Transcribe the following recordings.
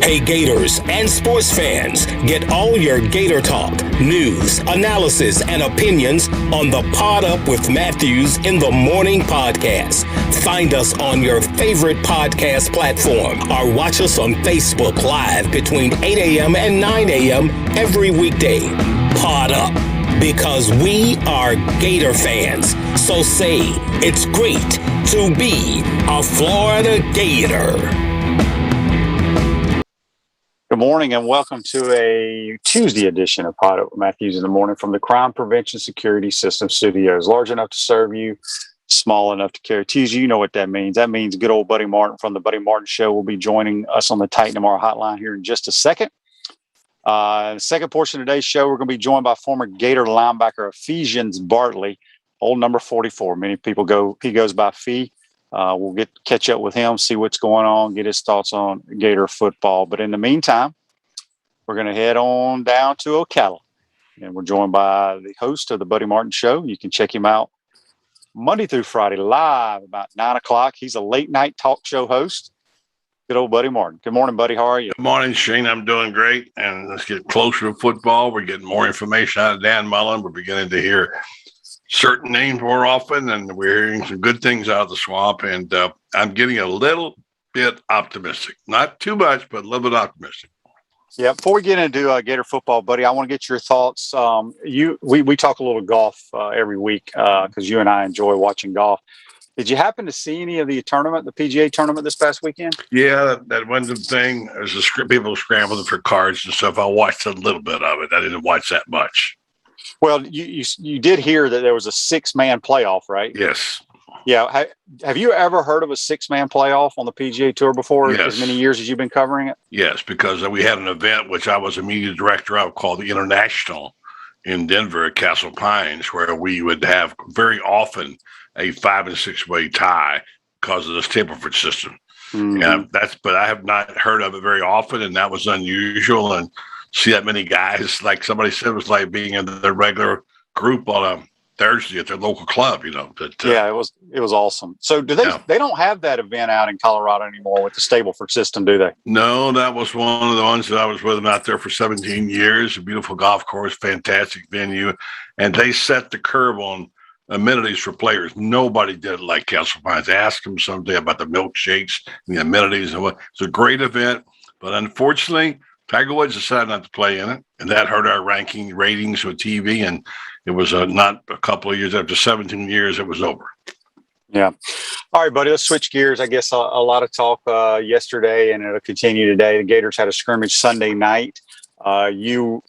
Hey Gators and sports fans, get all your Gator talk, news, analysis, and opinions on the Pod Up with Matthews in the Morning podcast. Find us on your favorite podcast platform or watch us on Facebook Live between 8 a.m. and 9 a.m. every weekday. Pod Up, because we are Gator fans. So say it's great to be a Florida Gator. Good morning and welcome to a Tuesday edition of Pod Up with Matthews in the Morning from the Crime Prevention Security System Studios. Large enough to serve you, small enough to carry. Tuesday, you know what that means. That means good old Buddy Martin from the Buddy Martin Show will be joining us on the Titan Tomorrow hotline here in just a second. The second portion of today's show, we're going to be joined by former Gator linebacker Ephesians Bartley, old number 44. Many people he goes by Fee. We'll catch up with him, see what's going on, get his thoughts on Gator football. But in the meantime, we're going to head on down to Ocala. And we're joined by the host of the Buddy Martin Show. You can check him out Monday through Friday live about 9 o'clock. He's a late night talk show host. Good old Buddy Martin. Good morning, buddy. How are you? Good morning, Shane. I'm doing great. And let's get closer to football. We're getting more information out of Dan Mullen. We're beginning to hear certain names more often, and we're hearing some good things out of the swamp. And I'm getting a little bit optimistic. Not too much, but a little bit optimistic. Yeah. Before we get into Gator football, buddy, I want to get your thoughts. We talk a little golf every week because you and I enjoy watching golf. Did you happen to see any of the tournament, the PGA tournament this past weekend? Yeah, that one thing. There's people scrambling for cards and stuff. I watched a little bit of it. I didn't watch that much. Well, you did hear that there was a 6-man playoff, right? Yes. Yeah. Have you ever heard of a 6-man playoff on the PGA Tour before? Yes. As many years as you've been covering it? Yes, because we had an event which I was a media director of called the International in Denver at Castle Pines, where we would have very often a 5- and 6-way tie because of this Temperford system. Mm-hmm. But I have not heard of it very often, and that was unusual. And see that many guys, like somebody said, it was like being in the regular group on a Thursday at their local club, yeah, it was awesome. So they don't have that event out in Colorado anymore with the Stableford system, do they? No, that was one of the ones that I was with them out there for 17 years. A beautiful golf course, fantastic venue. And they set the curve on amenities for players. Nobody did it like Castle Pines. Ask them someday about the milkshakes and the amenities and what. It's a great event, but unfortunately, Tiger Woods decided not to play in it, and that hurt our ratings with TV. And it was not a couple of years after 17 years, it was over. Yeah. All right, buddy. Let's switch gears. I guess a lot of talk yesterday, and it'll continue today. The Gators had a scrimmage Sunday night. I don't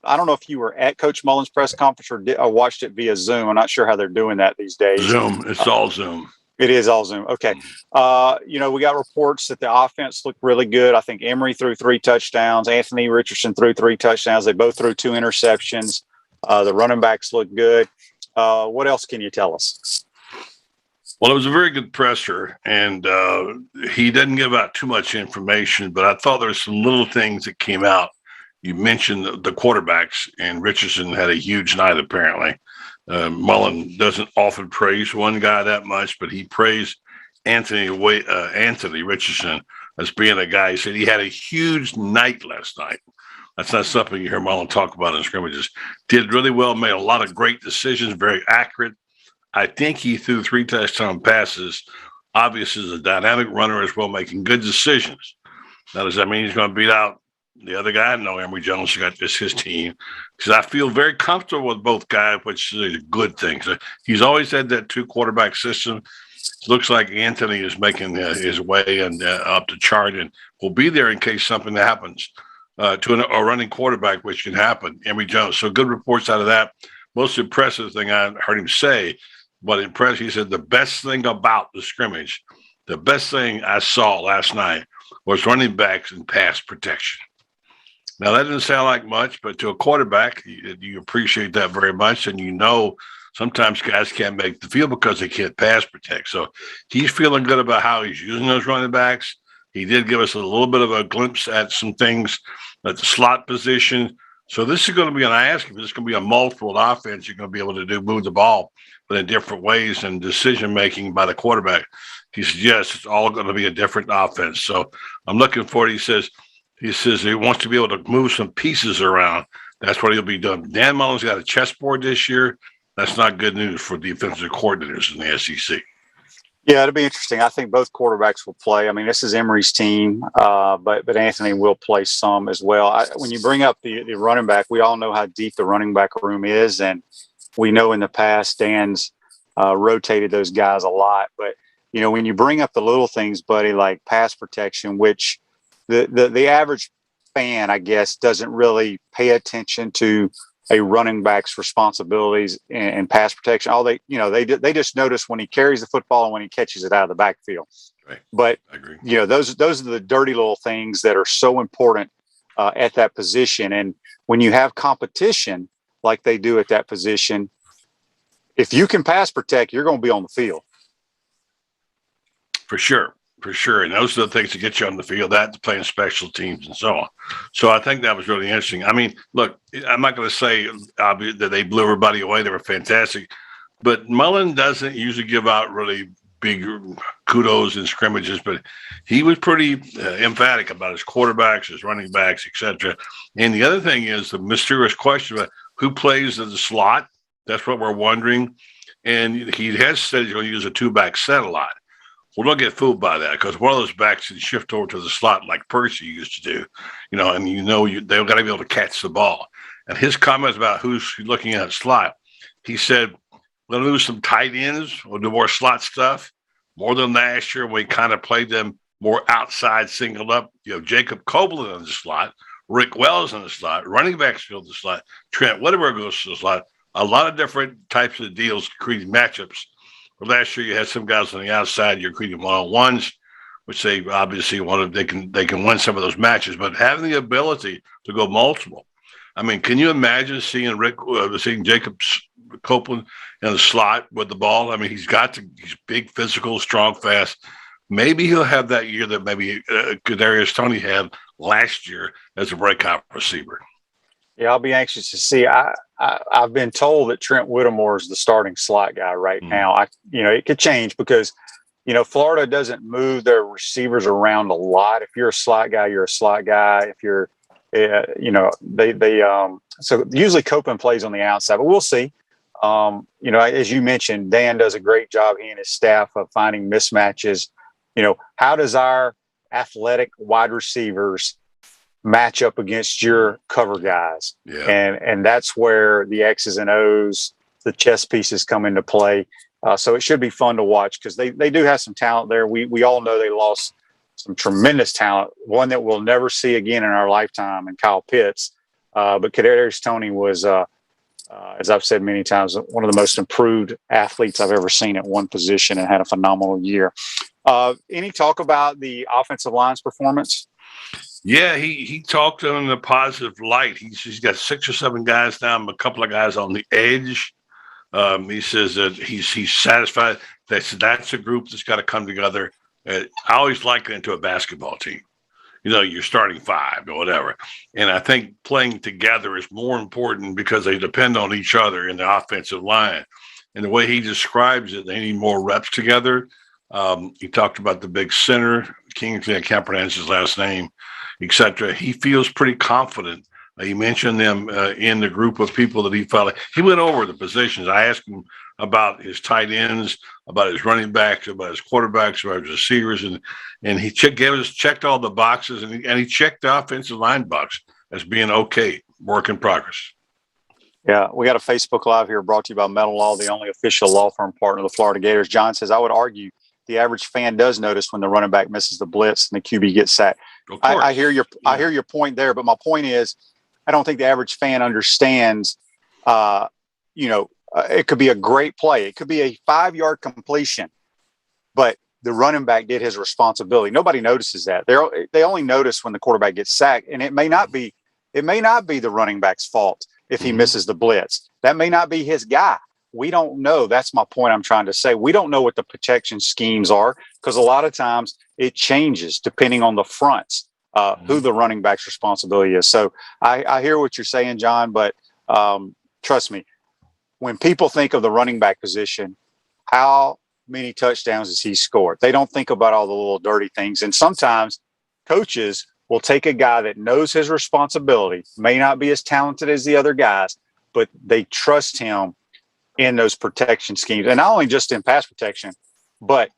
know if you were at Coach Mullen's press conference or watched it via Zoom. I'm not sure how they're doing that these days. Zoom. It's all Zoom. It is all Zoom. Okay. We got reports that the offense looked really good. I think Emery threw 3 touchdowns. Anthony Richardson threw 3 touchdowns. They both threw 2 interceptions. The running backs looked good. What else can you tell us? Well, it was a very good presser, and he didn't give out too much information, but I thought there were some little things that came out. You mentioned the quarterbacks, and Richardson had a huge night apparently. Mullen doesn't often praise one guy that much, but he praised Anthony Richardson as being a guy. He said he had a huge night last night. That's not something you hear Mullen talk about in scrimmages. Did really well, made a lot of great decisions, very accurate. I think he threw 3 touchdown passes. Obviously, is a dynamic runner as well, making good decisions. Now, does that mean he's going to beat out the other guy? No, Emory Jones got his team. Because I feel very comfortable with both guys, which is a good thing. So he's always had that 2-quarterback system. It looks like Anthony is making his way and up the chart and will be there in case something happens to a running quarterback, which can happen. Emory Jones. So good reports out of that. Most impressive thing I heard him say, but impressive, he said the best thing about the scrimmage, the best thing I saw last night was running backs and pass protection. Now, that doesn't sound like much, but to a quarterback, you appreciate that very much. And sometimes guys can't make the field because they can't pass protect. So he's feeling good about how he's using those running backs. He did give us a little bit of a glimpse at some things at the slot position. So this is going to be, and I asked him, this is going to be a multiple offense. You're going to be able to move the ball, but in different ways and decision-making by the quarterback. He says, yes, it's all going to be a different offense. So I'm looking forward. He says, He says he wants to be able to move some pieces around. That's what he'll be doing. Dan Mullen's got a chessboard this year. That's not good news for defensive coordinators in the SEC. Yeah, it'll be interesting. I think both quarterbacks will play. I mean, this is Emory's team, but Anthony will play some as well. When you bring up the running back, we all know how deep the running back room is, and we know in the past Dan's rotated those guys a lot. But when you bring up the little things, buddy, like pass protection, which the average fan, I guess, doesn't really pay attention to a running back's responsibilities and pass protection. All they just notice when he carries the football and when he catches it out of the backfield. Right. But I agree. those are the dirty little things that are so important at that position. And when you have competition like they do at that position, if you can pass protect, you're going to be on the field. For sure. And those are the things that get you on the field, that's playing special teams and so on. So I think that was really interesting. I mean, look, I'm not going to say that they blew everybody away. They were fantastic. But Mullen doesn't usually give out really big kudos in scrimmages, but he was pretty emphatic about his quarterbacks, his running backs, etc. And the other thing is the mysterious question about who plays in the slot. That's what we're wondering. And he has said he's going to use a two-back set a lot. Well, don't get fooled by that, because one of those backs can shift over to the slot like Percy used to do, and they've got to be able to catch the ball. And his comments about who's looking at slot, he said, we're going to lose some tight ends. We'll do more slot stuff, more than last year. We kind of played them more outside, singled up. Jacob Copeland in the slot, Rick Wells in the slot, running backs field in the slot, Trent Whitaker goes to the slot. A lot of different types of deals creating matchups. But last year you had some guys on the outside. You're creating one-on-ones, which they obviously they can win some of those matches. But having the ability to go multiple, I mean, can you imagine seeing Jacob Copeland in the slot with the ball? I mean, he's big, physical, strong, fast. Maybe he'll have that year that maybe Kadarius Toney had last year as a breakout receiver. Yeah, I'll be anxious to see. I've been told that Trent Whittemore is the starting slot guy right now. It could change because, Florida doesn't move their receivers around a lot. If you're a slot guy, you're a slot guy. If you're, so usually Copeland plays on the outside, but we'll see. As you mentioned, Dan does a great job, he and his staff, of finding mismatches. How does our athletic wide receivers match up against your cover guys? Yeah. And that's where the X's and O's, the chess pieces come into play. So it should be fun to watch because they do have some talent there. We all know they lost some tremendous talent, one that we'll never see again in our lifetime, and Kyle Pitts. But Kadarius Toney was, as I've said many times, one of the most improved athletes I've ever seen at one position, and had a phenomenal year. Any talk about the offensive line's performance? Yeah, he talked in a positive light. He's got 6 or 7 guys down, a couple of guys on the edge. He says that he's satisfied. That's a group that's got to come together. I always liken it to a basketball team. You're starting 5 or whatever. And I think playing together is more important because they depend on each other in the offensive line. And the way he describes it, they need more reps together. He talked about the big center, Kingsley, I can't pronounce his last name, etc. He feels pretty confident. He mentioned them in the group of people that he felt like. He went over the positions. I asked him about his tight ends, about his running backs, about his quarterbacks, about his receivers, and he checked all the boxes, and he checked the offensive line box as being okay, work in progress. Yeah, we got a Facebook Live here brought to you by Metal Law, the only official law firm partner of the Florida Gators. John says, I would argue the average fan does notice when the running back misses the blitz and the QB gets sacked. I hear your point there, but my point is, I don't think the average fan understands, it could be a great play. It could be a 5-yard completion, but the running back did his responsibility. Nobody notices that. They only notice when the quarterback gets sacked, and it may not be the running back's fault if he misses the blitz. That may not be his guy. We don't know. That's my point I'm trying to say. We don't know what the protection schemes are because a lot of times it changes depending on the fronts, who the running back's responsibility is. So I hear what you're saying, John, but trust me, when people think of the running back position, how many touchdowns has he scored? They don't think about all the little dirty things. And sometimes coaches will take a guy that knows his responsibility, may not be as talented as the other guys, but they trust him in those protection schemes. And not only just in pass protection, but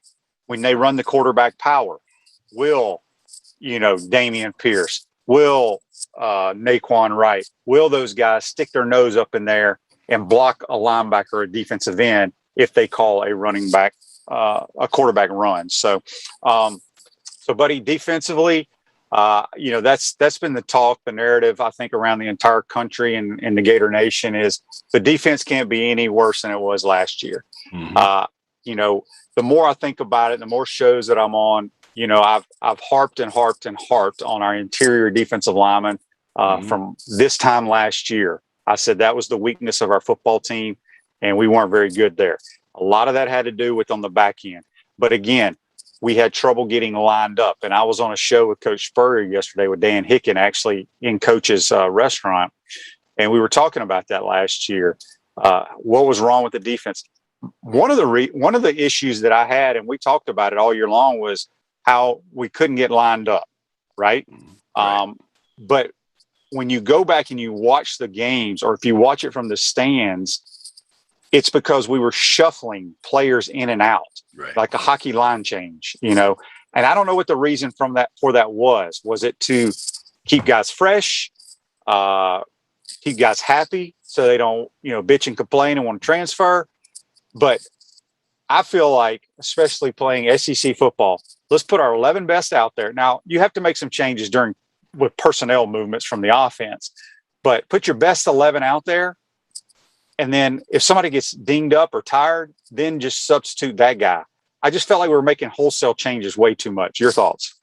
when they run the quarterback power, will, Damian Pierce, will Naquan Wright, will those guys stick their nose up in there and block a linebacker or a defensive end if they call a running back, a quarterback run. So, buddy, defensively, that's been the talk, the narrative, I think, around the entire country and the Gator Nation is the defense can't be any worse than it was last year. Mm-hmm. The more I think about it, the more shows that I'm on, I've harped and harped and harped on our interior defensive linemen from this time last year. I said that was the weakness of our football team, and we weren't very good there. A lot of that had to do with on the back end. But again, we had trouble getting lined up. And I was on a show with Coach Spurrier yesterday with Dan Hicken, actually in Coach's restaurant. And we were talking about that last year. What was wrong with the defense? One of the issues that I had, and we talked about it all year long, was how we couldn't get lined up, right? But when you go back and you watch the games, or if you watch it from the stands, it's because we were shuffling players in and out, like a hockey line change, And I don't know what the reason for that was. Was it to keep guys fresh, keep guys happy so they don't, bitch and complain and want to transfer? But I feel like, especially playing SEC football, let's put our 11 best out there. Now, you have to make some changes with personnel movements from the offense, but put your best 11 out there. And then if somebody gets dinged up or tired, then just substitute that guy. I just felt like we were making wholesale changes way too much. Your thoughts?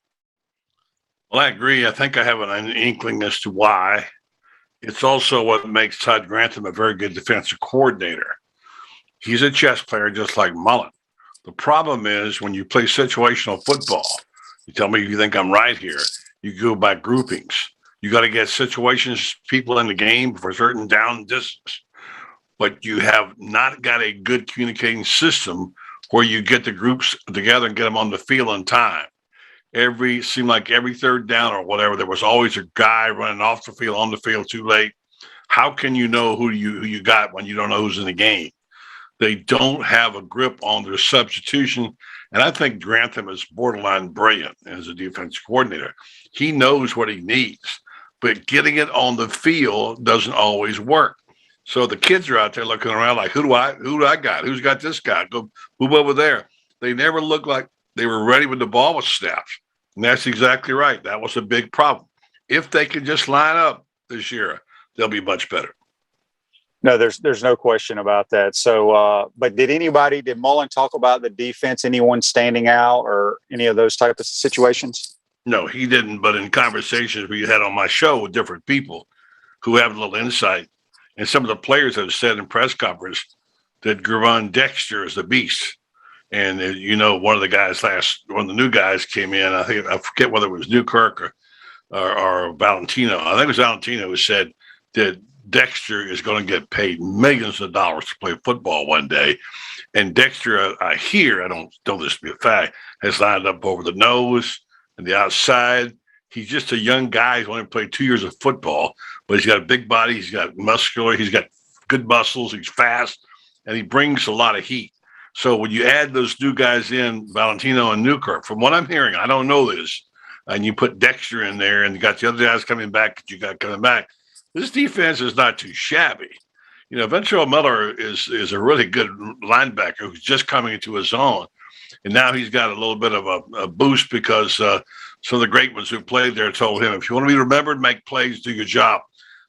Well, I agree. I think I have an inkling as to why. It's also what makes Todd Grantham a very good defensive coordinator. He's a chess player just like Mullen. The problem is when you play situational football, you tell me if you think I'm right here, you go by groupings. You got to get situations, people in the game for a certain down distance. But you have not got a good communicating system where you get the groups together and get them on the field on time. Seemed like every third down or whatever, there was always a guy running off the field, on the field too late. How can you know who you got when you don't know who's in the game? They don't have a grip on their substitution. And I think Grantham is borderline brilliant as a defense coordinator. He knows what he needs, but getting it on the field doesn't always work. So the kids are out there looking around like, who do I got? Who's got this guy? Go move over there. They never look like they were ready when the ball was snapped. And that's exactly right. That was a big problem. If they can just line up this year, they'll be much better. No, there's no question about that. So, but did Mullen talk about the defense, anyone standing out or any of those type of situations? No, he didn't. But in conversations we had on my show with different people who have a little insight, and some of the players have said in press conference that Gervon Dexter is a beast. And, one of the new guys came in. I forget whether it was Newkirk or Valentino. I think it was Valentino who said that Dexter is going to get paid millions of dollars to play football one day. And Dexter, I hear, I don't know this to be a fact, has lined up over the nose and the outside. He's just a young guy who's only played 2 years of football, but he's got a big body. He's got muscular. He's got good muscles. He's fast, and he brings a lot of heat. So when you add those new guys in, Valentino and Newkirk, from what I'm hearing, I don't know this, and you put Dexter in there and you got the other guys coming back that you got coming back, this defense is not too shabby. Ventrell Miller is a really good linebacker who's just coming into his own. And now he's got a little bit of a boost because some of the great ones who played there told him, if you want to be remembered, make plays, do your job.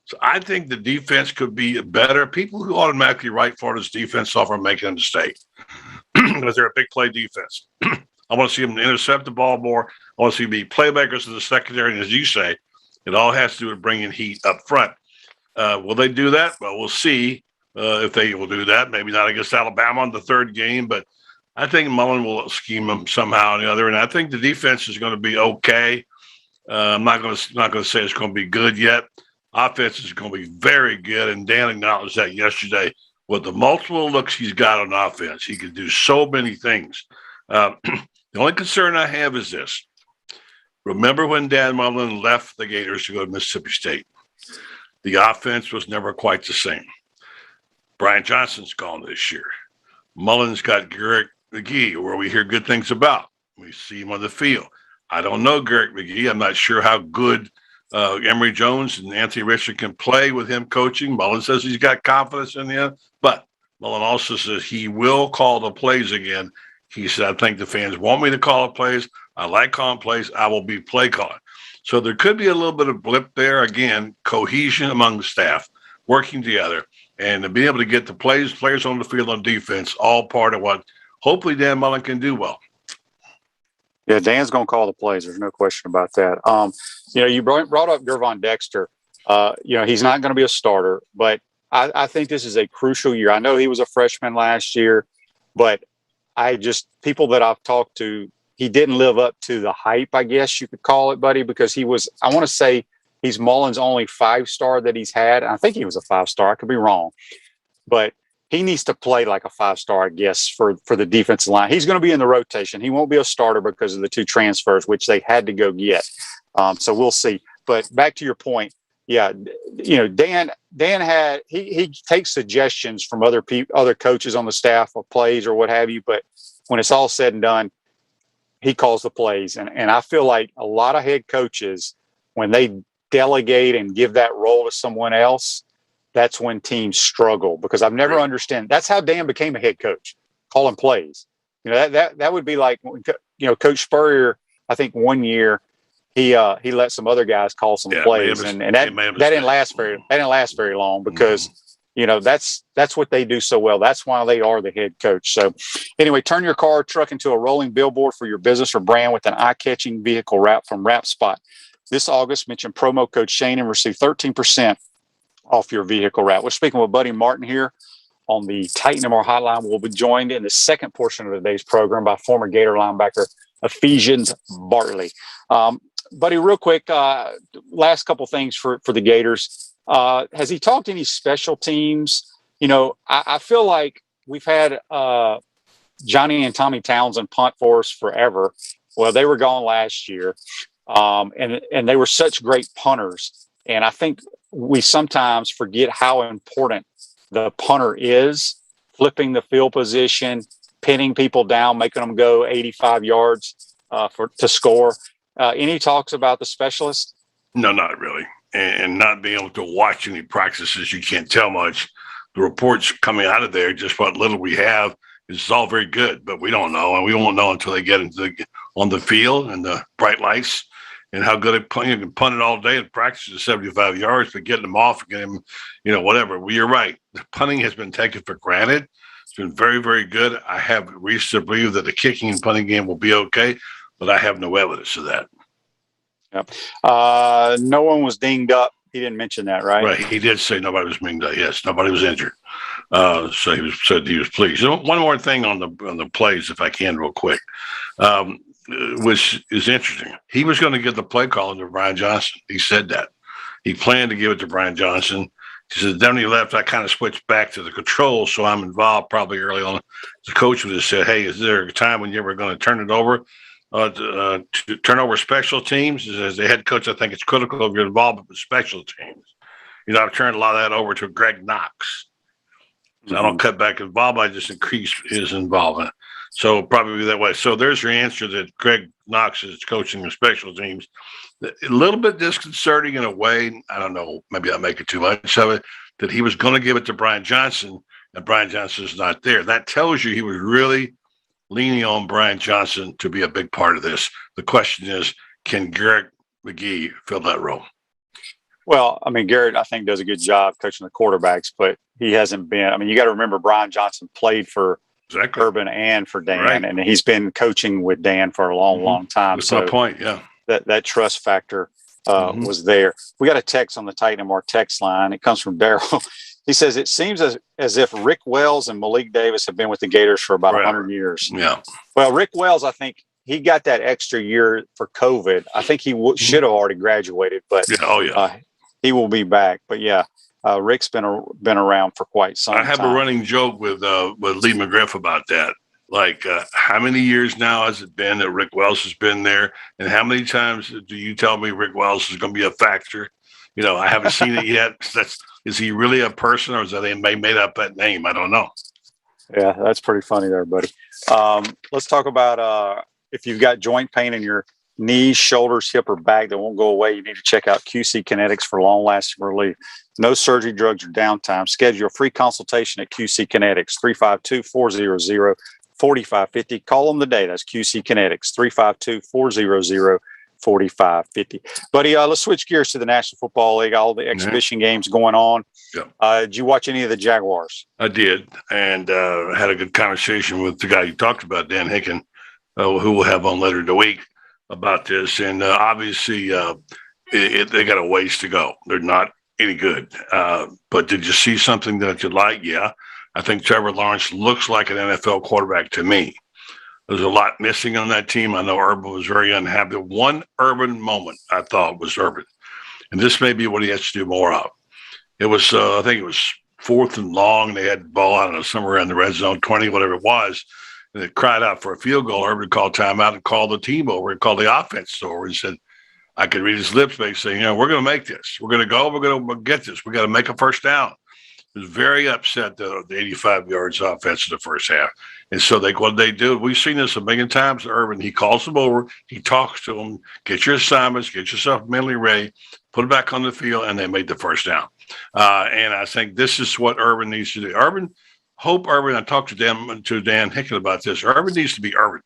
So I think the defense could be better. People who automatically write Florida's defense off are making a mistake because they're a big play defense. I want to see them intercept the ball more. I want to see them be playmakers in the secondary. And as you say, it all has to do with bringing heat up front. Will they do that? Well, we'll see if they will do that. Maybe not against Alabama in the third game, but I think Mullen will scheme them somehow or the other. And I think the defense is going to be okay. I'm not going to say it's going to be good yet. Offense is going to be very good, and Dan acknowledged that yesterday. With the multiple looks he's got on offense, he can do so many things. The only concern I have is this. Remember when Dan Mullen left the Gators to go to Mississippi State? The offense was never quite the same. Brian Johnson's gone this year. Mullen's got Garrett McGee, where we hear good things about. We see him on the field. I don't know Garrett McGee. I'm not sure how good Emory Jones and Anthony Richard can play with him coaching. Mullen says he's got confidence in him, but Mullen also says he will call the plays again. He said, I think the fans want me to call the plays. I like calling plays. I will be play calling. So there could be a little bit of blip there. Again, cohesion among the staff, working together, and to be able to get the players on the field on defense, all part of what hopefully Dan Mullen can do well. Yeah, Dan's going to call the plays. There's no question about that. You brought up Gervon Dexter. He's not going to be a starter, but I think this is a crucial year. I know he was a freshman last year, but people that I've talked to, he didn't live up to the hype, I guess you could call it, buddy, because I want to say he's Mullen's only 5-star that he's had. I think he was a 5-star. I could be wrong, but he needs to play like a 5-star, I guess, for the defensive line. He's going to be in the rotation. He won't be a starter because of the 2 transfers, which they had to go get. So we'll see. But back to your point, yeah, Dan had he takes suggestions from other coaches on the staff of plays or what have you. But when it's all said and done, he calls the plays. And I feel like a lot of head coaches, when they delegate and give that role to someone else, that's when teams struggle, because I've never understood. That's how Dan became a head coach, calling plays. That would be like, Coach Spurrier, I think one year he let some other guys call some plays, and that didn't last very long, because that's what they do so well. That's why they are the head coach. So anyway, turn your car or truck into a rolling billboard for your business or brand with an eye-catching vehicle wrap from Wrap Spot. This August, mention promo code Shane and receive 13% off your vehicle wrap. We're speaking with Buddy Martin here on the Titan MR Hotline. We'll be joined in the second portion of today's program by former Gator linebacker Ephesians Bartley. Buddy, real quick, last couple things for the Gators. Has he talked any special teams? I feel like we've had Johnny and Tommy Townsend punt for us forever. Well, they were gone last year, and they were such great punters. And I think we sometimes forget how important the punter is, flipping the field position, pinning people down, making them go 85 yards to score. Any talks about the specialist? No, not really. And not being able to watch any practices, you can't tell much. The reports coming out of there, just what little we have, is all very good, but we don't know, and we won't know until they get on the field and the bright lights and how good at punting. You can punt it all day and practice at 75 yards, but getting them off and getting them, whatever. Well, you're right. The punting has been taken for granted. It's been very, very good. I have reason to believe that the kicking and punting game will be okay, but I have no evidence of that. Yep. No one was dinged up. He didn't mention that, right? Right. He did say nobody was dinged up. Yes, nobody was injured. So he said he was pleased. One more thing on the plays, if I can, real quick, which is interesting. He was going to give the play calling to Brian Johnson. He said that. He planned to give it to Brian Johnson. He said, then when he left, I kind of switched back to the control, so I'm involved probably early on. The coach would have said, hey, is there a time when you were going to turn it over? To turn over special teams? As the head coach, I think it's critical of your involvement with special teams. I've turned a lot of that over to Greg Knox. So I don't cut back involvement, I just increase his involvement. So probably that way. So there's your answer, that Greg Knox is coaching the special teams. A little bit disconcerting in a way. I don't know, maybe I make it too much of it, that he was going to give it to Brian Johnson, and Brian Johnson is not there. That tells you he was really leaning on Brian Johnson to be a big part of this. The question is, can Garrett McGee fill that role? Well, Garrett, I think, does a good job coaching the quarterbacks, but he hasn't been. You got to remember, Brian Johnson played for Urban and for Dan, right, and he's been coaching with Dan for a long, long time. That's my point, yeah. That trust factor was there. We got a text on the Titan MR text line. It comes from Daryl. He says, it seems as if Rick Wells and Malik Davis have been with the Gators for about 100 years. Yeah. Well, Rick Wells, I think he got that extra year for COVID. I think he should have already graduated, but he will be back. But yeah, Rick's been around for quite some time. I have a running joke with Lee McGriff about that. Like, how many years now has it been that Rick Wells has been there? And how many times do you tell me Rick Wells is going to be a factor? I haven't seen it yet. Is he really a person, or is that they made up that name? I don't know. Yeah, that's pretty funny there, buddy. Let's talk about if you've got joint pain in your knees, shoulders, hip, or back that won't go away, you need to check out QC Kinetics for long-lasting relief. No surgery, drugs, or downtime. Schedule a free consultation at QC Kinetics, 352-400-4550. Call them today. That's QC Kinetics, 352-400-4550. Buddy, let's switch gears to the National Football League, all the exhibition games going on. Yeah. Did you watch any of the Jaguars? I did, and had a good conversation with the guy you talked about, Dan Hicken, who we'll have on later in the week about this. And obviously, they got a ways to go. They're not any good. But did you see something that you like? Yeah. I think Trevor Lawrence looks like an NFL quarterback to me. There's a lot missing on that team. I know Urban was very unhappy. One Urban moment I thought was Urban. And this may be what he has to do more of. It was, I think it was 4th and long. They had the ball, I don't know, somewhere around the red zone, 20, whatever it was. And it cried out for a field goal. Urban called timeout and called the team over and called the offense over and said, I could read his lips saying, we're going to make this. We're going to go. We're going to get this. We got to make a first down. He was very upset, the 85 yards offense in the first half. And so what they do, we've seen this a million times. Urban, he calls them over. He talks to them. Get your assignments. Get yourself mentally ready. Put it back on the field. And they made the first down. And I think this is what Urban needs to do. Urban, I talked to Dan Hicken about this. Urban needs to be Urban.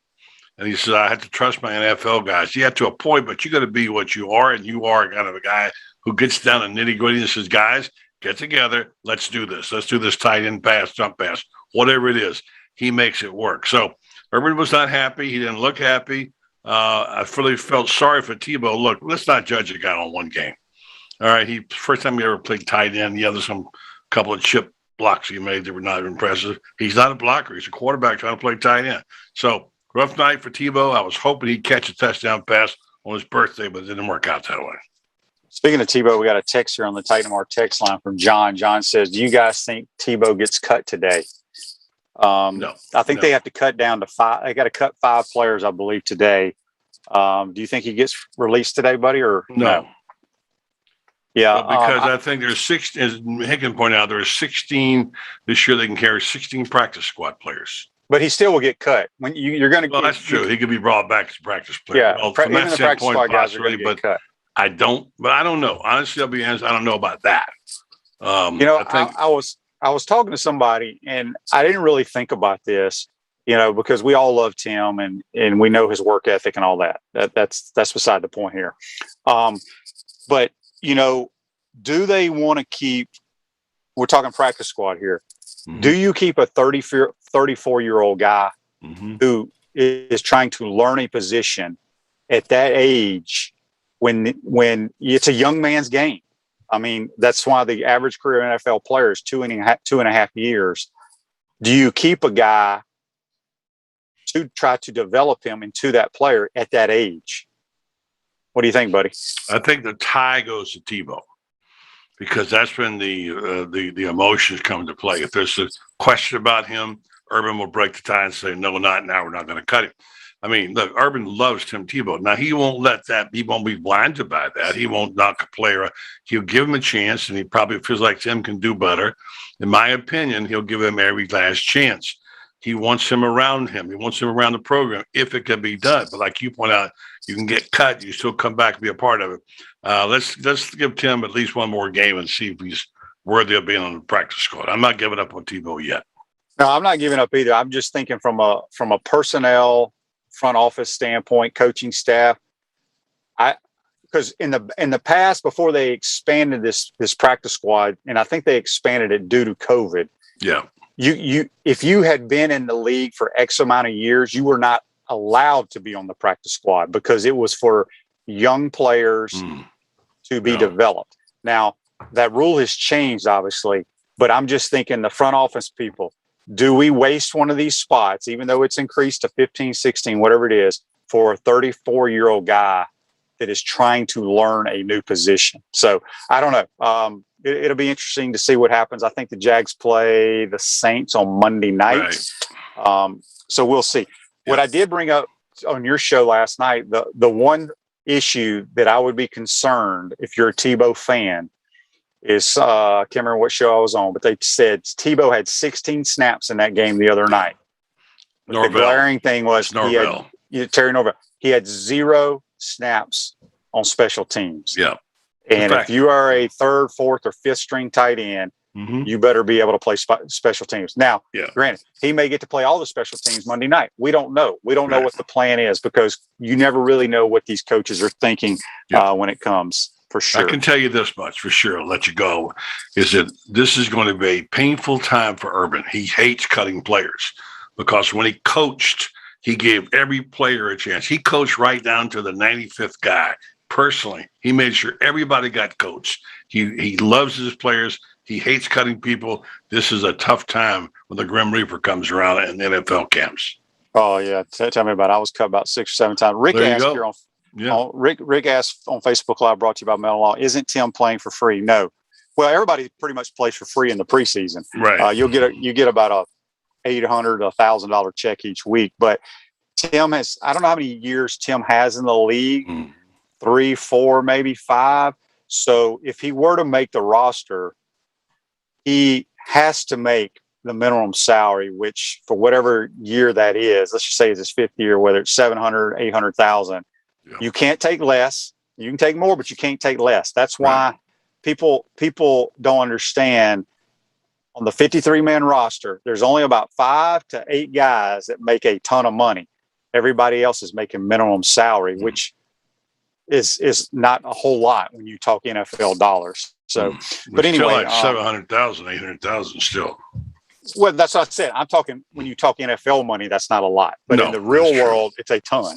And he said, I have to trust my NFL guys. Yeah, to a point, but you got to be what you are. And you are kind of a guy who gets down to nitty gritty and says, guys, get together. Let's do this. Let's do this tight end pass, jump pass, whatever it is. He makes it work. So Urban was not happy. He didn't look happy. I really felt sorry for Tebow. Look, let's not judge a guy on one game. All right. First time he ever played tight end. Yeah, there's some couple of chip blocks he made that were not impressive. He's not a blocker. He's a quarterback trying to play tight end. So rough night for Tebow. I was hoping he'd catch a touchdown pass on his birthday, but it didn't work out that way. Speaking of Tebow, we got a text here on the Titan Mar text line from John. John says, do you guys think Tebow gets cut today? No. I think they have to cut down to 5. They got to cut 5 players, I believe, today. Do you think he gets released today, buddy, or no? Yeah. Well, because I think there's 16, as Hicken pointed out, there are 16 this year. They can carry 16 practice squad players. But he still will get cut. When you're going to. Well, that's true. He could be brought back as a practice player. Yeah, well, from even that the practice standpoint, squad guys are going to get cut. I don't know. Honestly, I'll be honest. I don't know about that. I was talking to somebody, and I didn't really think about this, because we all love Tim and we know his work ethic and all that. That's beside the point here. But do they want to keep? We're talking practice squad here. Mm-hmm. Do you keep a 34-year-old guy who is trying to learn a position at that age when it's a young man's game? I mean, that's why the average career NFL player is 2.5 years. Do you keep a guy to try to develop him into that player at that age? What do you think, buddy? I think the tie goes to Tebow, because that's when the emotions come into play. If there's a question about him, Urban will break the tie and say, no, not now. We're not going to cut him. I mean, look, Urban loves Tim Tebow. Now, he won't he won't be blinded by that. He won't knock a player. He'll give him a chance, and he probably feels like Tim can do better. In my opinion, he'll give him every last chance. He wants him around him. He wants him around the program if it can be done. But like you point out, you can get cut. You still come back and be a part of it. Let's give Tim at least one more game and see if he's worthy of being on the practice squad. I'm not giving up on Tebow yet. No, I'm not giving up either. I'm just thinking from a personnel front office standpoint, coaching staff. Because in the past, before they expanded this practice squad, and I think they expanded it due to COVID. Yeah. You if you had been in the league for X amount of years, you were not allowed to be on the practice squad because it was for young players to be developed. Now, that rule has changed, obviously, but I'm just thinking the front office people, do we waste one of these spots, even though it's increased to 15, 16, whatever it is, for a 34-year-old guy that is trying to learn a new position? So I don't know. It'll be interesting to see what happens. I think the Jags play the Saints on Monday night. So we'll see. What I did bring up on your show last night, the one issue that I would be concerned if you're a Tebow fan is I can't remember what show I was on, but they said Tebow had 16 snaps in that game the other night. The glaring thing was Terry Norvell. He had 0 snaps on special teams. Yeah. And if you are a 3rd, 4th, or 5th string tight end, you better be able to play special teams. Now, granted, he may get to play all the special teams Monday night. We don't know. We don't know what the plan is because you never really know what these coaches are thinking when it comes. For sure. I can tell you this much for sure. I'll let you go. Is that this is going to be a painful time for Urban. He hates cutting players because when he coached, he gave every player a chance. He coached right down to the 95th guy. Personally, he made sure everybody got coached. He loves his players. He hates cutting people. This is a tough time when the Grim Reaper comes around in NFL camps. Oh, yeah. Tell me about it. I was cut about 6 or 7 times. Rick asked here Rick asked on Facebook Live, brought to you by Mellon Law, isn't Tim playing for free? No. Well, everybody pretty much plays for free in the preseason. Right. You get about a $800 to $1,000 check each week. But Tim has, I don't know how many years Tim has in the league, 3, 4, maybe 5. So if he were to make the roster, he has to make the minimum salary, which for whatever year that is, let's just say it's his 5th year, whether it's 700, 800,000. You can't take less. You can take more, but you can't take less. That's why people don't understand. On the 53-man roster, there's only about 5 to 8 guys that make a ton of money. Everybody else is making minimum salary, which is not a whole lot when you talk NFL dollars. So, but anyway, still like 700,000, 800,000 still. Well, that's what I said. I'm talking when you talk NFL money, that's not a lot, but in the real world, it's a ton.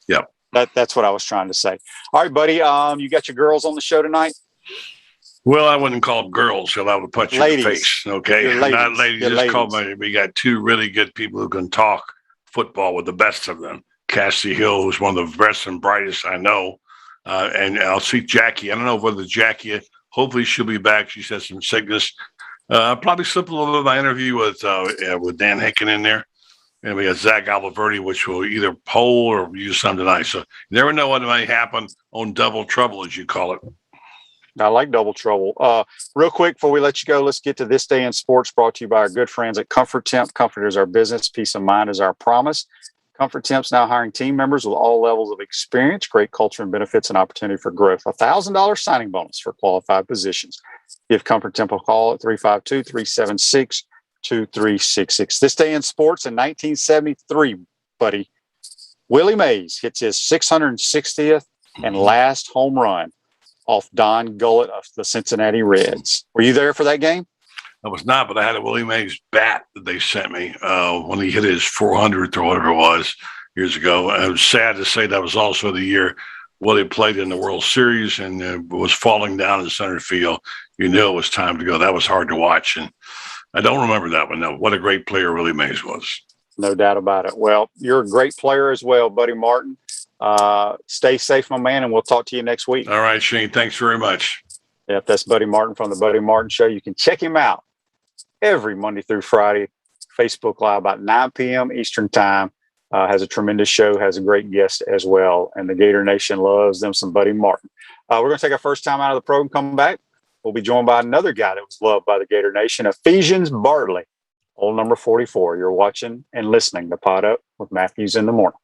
Yep. That's what I was trying to say. All right, buddy. You got your girls on the show tonight? Well, I wouldn't call them girls, so I would punch you in the face. Okay. Not ladies. Just call me. We got 2 really good people who can talk football with the best of them. Cassie Hill, who's one of the best and brightest I know. And I'll see Jackie. I don't know whether Jackie, hopefully she'll be back. She said some sickness. I'll probably slip a little bit of my interview with Dan Hicken in there. And we got Zach Oliverti, which will either poll or use some tonight. So you never know what might happen on Double Trouble, as you call it. I like Double Trouble. Real quick, before we let you go, let's get to This Day in Sports, brought to you by our good friends at Comfort Temp. Comfort is our business. Peace of mind is our promise. Comfort Temp's now hiring team members with all levels of experience, great culture and benefits, and opportunity for growth. $1,000 signing bonus for qualified positions. Give Comfort Temp a call at 352-376-2366. This Day in Sports in 1973, buddy, Willie Mays hits his 660th and last home run off Don Gullett of the Cincinnati Reds. Were you there for that game? I was not, but I had a Willie Mays bat that they sent me when he hit his 400th or whatever it was years ago. And it was sad to say that was also the year Willie played in the World Series and was falling down in center field. You knew it was time to go. That was hard to watch. And I don't remember that one. No, what a great player Willie Mays was. No doubt about it. Well, you're a great player as well, Buddy Martin. Stay safe, my man, and we'll talk to you next week. All right, Shane. Thanks very much. Yep, that's Buddy Martin from the Buddy Martin Show. You can check him out every Monday through Friday, Facebook Live about 9 p.m. Eastern Time. Has a tremendous show, has a great guest as well. And the Gator Nation loves them some Buddy Martin. We're going to take our first time out of the program, come back. We'll be joined by another guy that was loved by the Gator Nation, Ephesians Bartley, old number 44. You're watching and listening to Pod Up with Matthews in the Morning.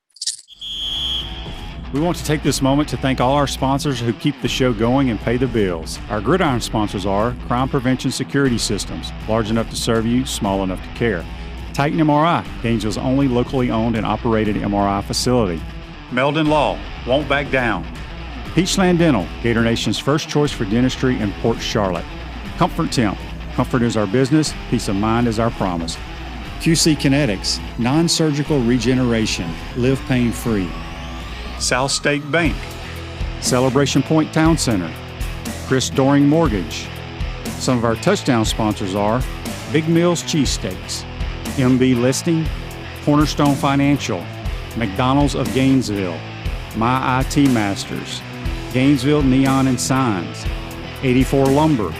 We want to take this moment to thank all our sponsors who keep the show going and pay the bills. Our gridiron sponsors are Crime Prevention Security Systems, large enough to serve you, small enough to care. Titan MRI, Gainesville's only locally owned and operated MRI facility. Meldon Law, won't back down. Peachland Dental, Gator Nation's first choice for dentistry in Port Charlotte. Comfort Temp, comfort is our business, peace of mind is our promise. QC Kinetics, non-surgical regeneration, live pain-free. South State Bank, Celebration Point Town Center, Chris Doring Mortgage. Some of our touchdown sponsors are Big Mills Cheesesteaks, MB Listing, Cornerstone Financial, McDonald's of Gainesville, My IT Masters, Gainesville Neon and Signs, 84 Lumber,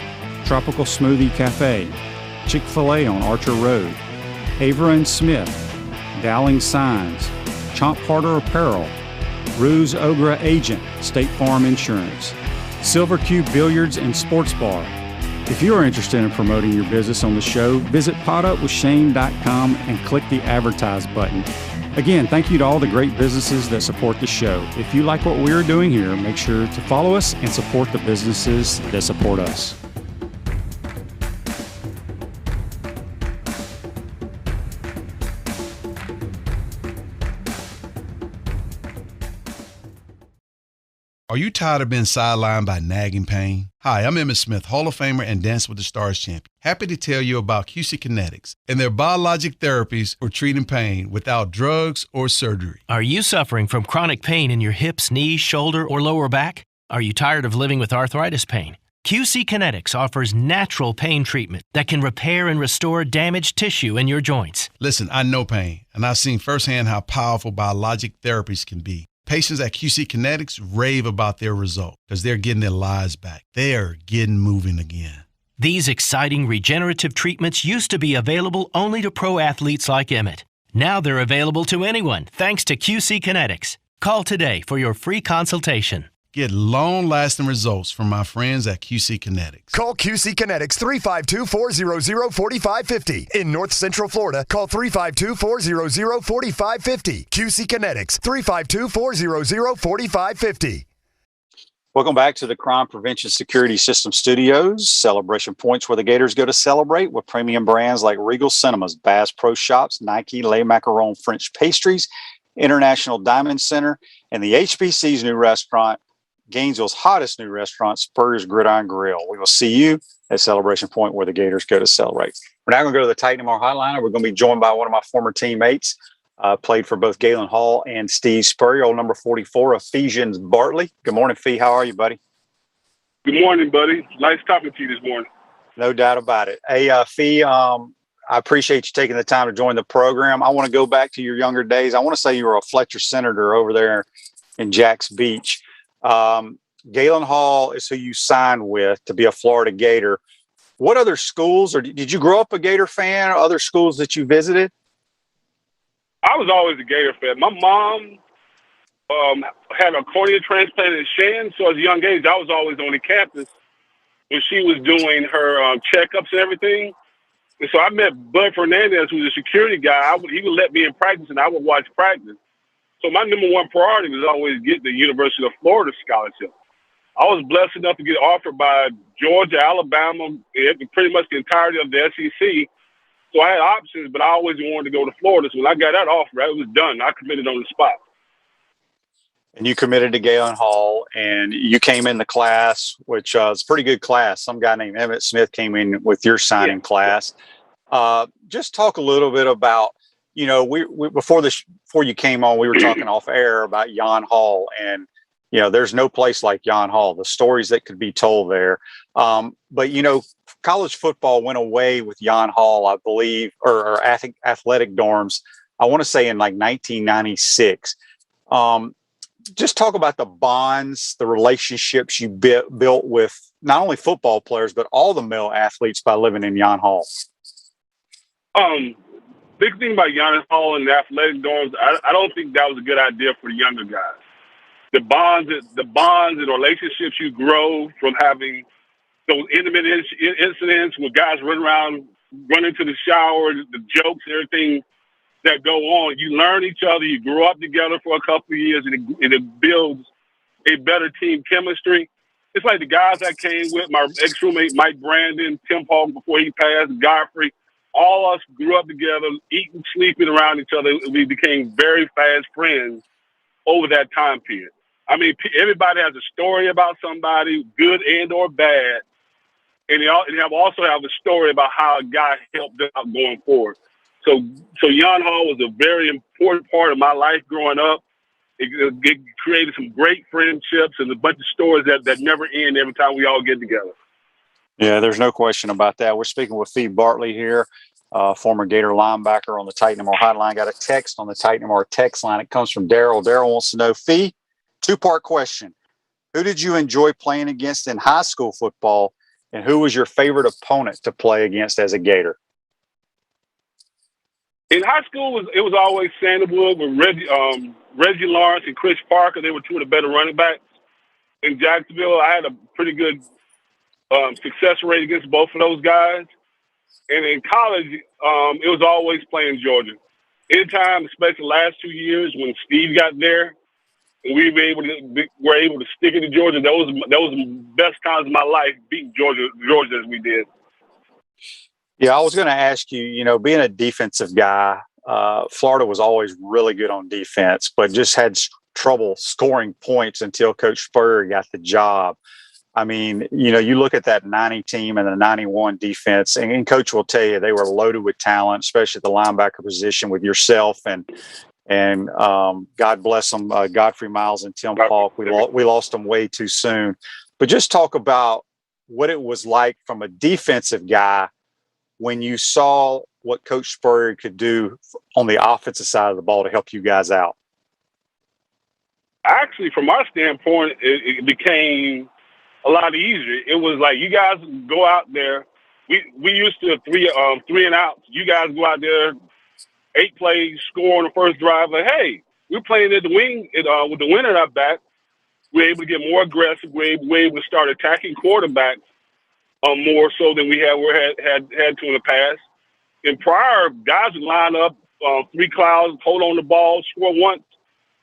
Tropical Smoothie Cafe, Chick-fil-A on Archer Road, Avra and Smith, Dowling Signs, Chomp Harder Apparel, Ruse Ogra Agent, State Farm Insurance, Silver Cube Billiards and Sports Bar. If you are interested in promoting your business on the show, visit potupwithshane.com and click the advertise button. Again, thank you to all the great businesses that support the show. If you like what we are doing here, make sure to follow us and support the businesses that support us. Are you tired of being sidelined by nagging pain? Hi, I'm Emmett Smith, Hall of Famer and Dance with the Stars champion. Happy to tell you about QC Kinetics and their biologic therapies for treating pain without drugs or surgery. Are you suffering from chronic pain in your hips, knees, shoulder, or lower back? Are you tired of living with arthritis pain? QC Kinetics offers natural pain treatment that can repair and restore damaged tissue in your joints. Listen, I know pain, and I've seen firsthand how powerful biologic therapies can be. Patients at QC Kinetics rave about their result because they're getting their lives back. They're getting moving again. These exciting regenerative treatments used to be available only to pro athletes like Emmett. Now they're available to anyone thanks to QC Kinetics. Call today for your free consultation. Get long-lasting results from my friends at QC Kinetics. Call QC Kinetics 352-400-4550. In North Central Florida, call 352-400-4550. QC Kinetics 352-400-4550. Welcome back to the Crime Prevention Security System Studios. Celebration points where the Gators go to celebrate with premium brands like Regal Cinemas, Bass Pro Shops, Nike, Le Macaron French Pastries, International Diamond Center, and the HBC's new restaurant, Gainesville's hottest new restaurant, Spurrier's Gridiron Grill. We will see you at Celebration Point where the Gators go to celebrate. We're now going to go to the Titan MR Hotline. We're going to be joined by one of my former teammates, played for both Galen Hall and Steve Spurrier, old number 44, Ephesians Bartley. Good morning, Fee. How are you, buddy? Good morning, buddy. Nice talking to you this morning. No doubt about it. Hey, Fee, I appreciate you taking the time to join the program. I want to go back to your younger days. I want to say you were a Fletcher Senator over there in Jacks Beach. Galen Hall is who you signed with to be a Florida Gator. What other schools, or did you grow up a Gator fan, or other schools that you visited? I was always a Gator fan. My mom had a cornea transplant in Shan, so at a young age, I was always on the campus when she was doing her checkups and everything. And so I met Bud Fernandez, who was a security guy. He would let me in practice, and I would watch practice. So my number one priority was always get the University of Florida scholarship. I was blessed enough to get offered by Georgia, Alabama, pretty much the entirety of the SEC. So I had options, but I always wanted to go to Florida. So when I got that offer, it was done. I committed on the spot. And you committed to Galen Hall, and you came in the class, which is a pretty good class. Some guy named Emmett Smith came in with your signing class. Just talk a little bit about, you know, we before you came on, we were talking off air about Jan Hall, and you know, there's no place like Jan Hall. The stories that could be told there, but you know, college football went away with Jan Hall, I believe, or athletic dorms. I want to say in like 1996. Just talk about the bonds, the relationships you built with not only football players but all the male athletes by living in Jan Hall. Big thing about Jan Hall and the athletic dorms, I don't think that was a good idea for the younger guys. The bonds and relationships you grow from having those intimate incidents where guys run into the shower, the jokes, everything that go on. You learn each other. You grow up together for a couple of years, and it builds a better team chemistry. It's like the guys I came with, my ex-roommate Mike Brandon, Tim Hall before he passed, Godfrey. All of us grew up together, eating, sleeping around each other. We became very fast friends over that time period. I mean, everybody has a story about somebody, good and or bad, and they also have a story about how a guy helped them out going forward. So Jan Hall was a very important part of my life growing up. It created some great friendships and a bunch of stories that never end every time we all get together. Yeah, there's no question about that. We're speaking with Fee Bartley here, former Gator linebacker on the Titan MR hotline. Got a text on the Titan MR text line. It comes from Daryl. Daryl wants to know, Fee, two-part question. Who did you enjoy playing against in high school football, and who was your favorite opponent to play against as a Gator? In high school, it was always Sandalwood with Reggie Lawrence and Chris Parker. They were two of the better running backs. In Jacksonville, I had a pretty good success rate against both of those guys. And in college, it was always playing Georgia. Anytime, especially the last 2 years when Steve got there, and we were able to stick it to Georgia. That was the best times of my life, beating Georgia as we did. Yeah, I was going to ask you, being a defensive guy, Florida was always really good on defense, but just had trouble scoring points until Coach Spurrier got the job. I mean, you look at that 90 team and the 91 defense, and Coach will tell you they were loaded with talent, especially at the linebacker position with yourself and God bless them, Godfrey Miles and Tim Falk. We lost them way too soon. But just talk about what it was like from a defensive guy when you saw what Coach Spurrier could do on the offensive side of the ball to help you guys out. Actually, from our standpoint, it became a lot easier. It was like, you guys go out there. We used to three and outs. You guys go out there, 8 plays, score on the first drive. Like, hey, we're playing at the wing with the wind at our back. We're able to get more aggressive. We're able to start attacking quarterbacks more so than we had to in the past. In prior, guys would line up 3 clouds, hold on the ball, score once,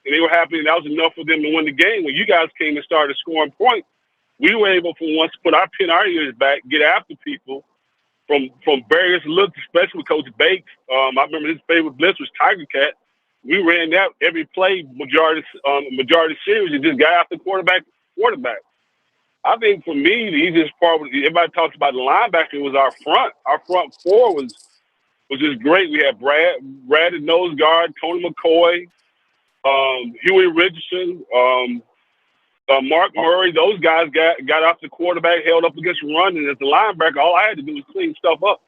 and they were happy, and that was enough for them to win the game. When you guys came and started scoring points, we were able for once to put our ears back, get after people from various looks, especially with Coach Bates. I remember his favorite blitz was Tiger Cat. We ran that every play, majority series, and just got after quarterback. I think for me, the easiest part was, everybody talks about the linebacker, was our front. Our front four was just great. We had Brad at nose guard, Tony McCoy, Huey Richardson, Mark Murray. Those guys got off the quarterback, held up against the run, and as the linebacker, all I had to do was clean stuff up.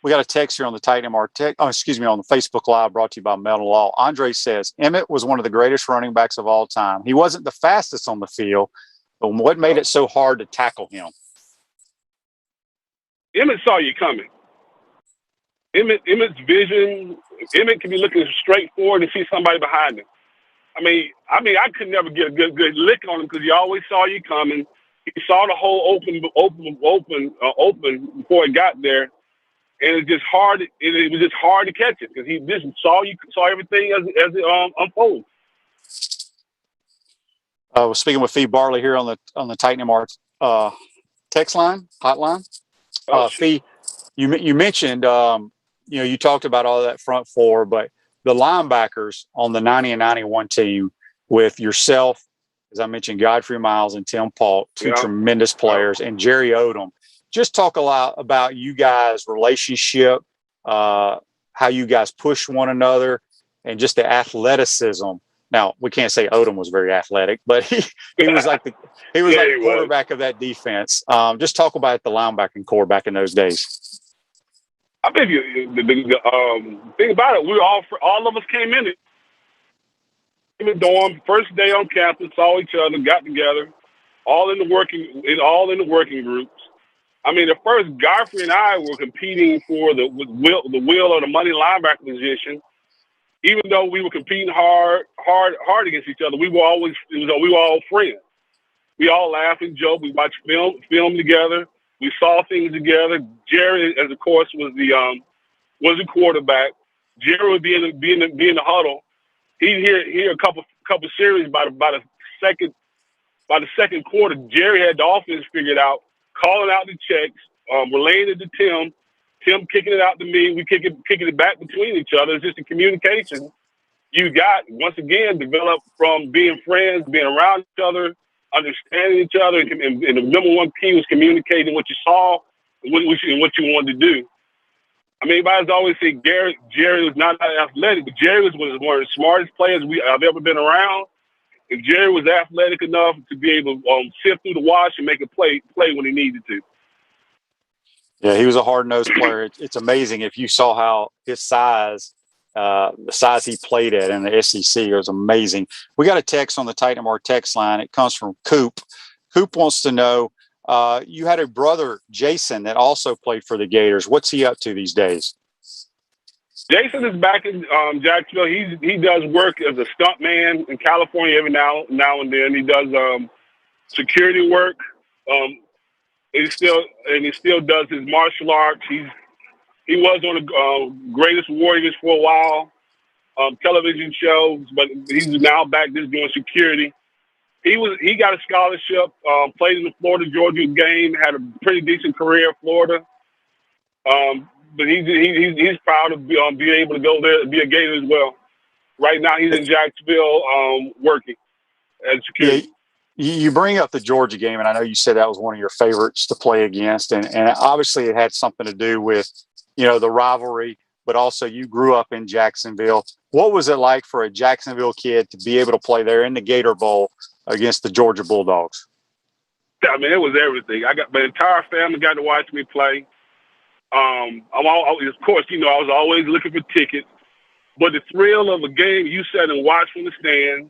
We got a text here on the Titan MR on the Facebook Live, brought to you by Metal Law. Andre says, Emmett was one of the greatest running backs of all time. He wasn't the fastest on the field, but what made it so hard to tackle him? Emmett saw you coming. Emmett's vision, Emmett can be looking straight forward and see somebody behind him. I mean, I could never get a good lick on him because he always saw you coming. He saw the hole open before it got there, and it was just hard to catch it because he just saw everything as it unfolds. I was speaking with Fee Bartley here on the Titan MR text line hotline. Fee, you mentioned you talked about all that front four, but the linebackers on the 90 and 91 team with yourself, as I mentioned, Godfrey Miles and Tim Falk, two tremendous players, and Jerry Odom. Just talk a lot about you guys' relationship, how you guys push one another, and just the athleticism. Now, we can't say Odom was very athletic, but he was like the quarterback of that defense. Just talk about the linebacking core back in those days. I think the thing about it, we all of us came in the dorm, first day on campus, saw each other, got together, all in the working groups. I mean, at first, Godfrey and I were competing for the will or the money linebacker position. Even though we were competing hard against each other, we were all friends. We all laughed and joked. We watched film together. We saw things together. Jerry, as of course, was the quarterback. Jerry would be in the huddle. He'd hear a couple series by the second quarter. Jerry had the offense figured out, calling out the checks, relaying it to Tim. Tim kicking it out to me. We kicking it back between each other. It's just a communication you got, once again, developed from being friends, being around each other, understanding each other, and the number one key was communicating what you saw and what you wanted to do. I mean, everybody's always say Jerry was not athletic, but Jerry was one of the smartest players I've ever been around. And Jerry was athletic enough to be able to sift through the wash and make a play when he needed to. Yeah, he was a hard-nosed player. It's amazing if you saw how his size, the size he played at in the SEC, it was amazing. We got a text on the Titan MR text line. It comes from Coop. Coop wants to know, you had a brother, Jason, that also played for the Gators. What's he up to these days? Jason is back in Jacksonville. He does work as a stunt man in California every now and then. He does security work. He still does his martial arts. He was on the Greatest Warriors for a while, television shows, but he's now back just doing security. He got a scholarship, played in the Florida Georgia game, had a pretty decent career in Florida. But he's proud of being able to go there and be a Gator as well. Right now he's in Jacksonville working as security. Yeah, you bring up the Georgia game, and I know you said that was one of your favorites to play against, and obviously it had something to do with, the rivalry, but also you grew up in Jacksonville. What was it like for a Jacksonville kid to be able to play there in the Gator Bowl against the Georgia Bulldogs? I mean, it was everything. My entire family got to watch me play. Of course, I was always looking for tickets, but the thrill of a game, you sat and watched from the stands.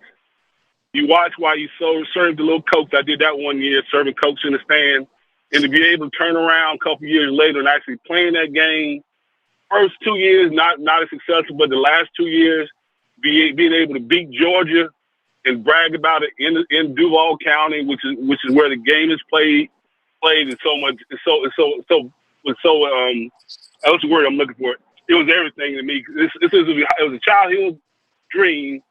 You watch while you served the little Cokes. I did that one year, serving Cokes in the stand. And to be able to turn around a couple years later and actually playing that game, first 2 years, not as successful, but the last 2 years, being able to beat Georgia and brag about it in Duval County, which is where the game is played and so much, what's the word I'm looking for? It was everything to me. It was a childhood dream,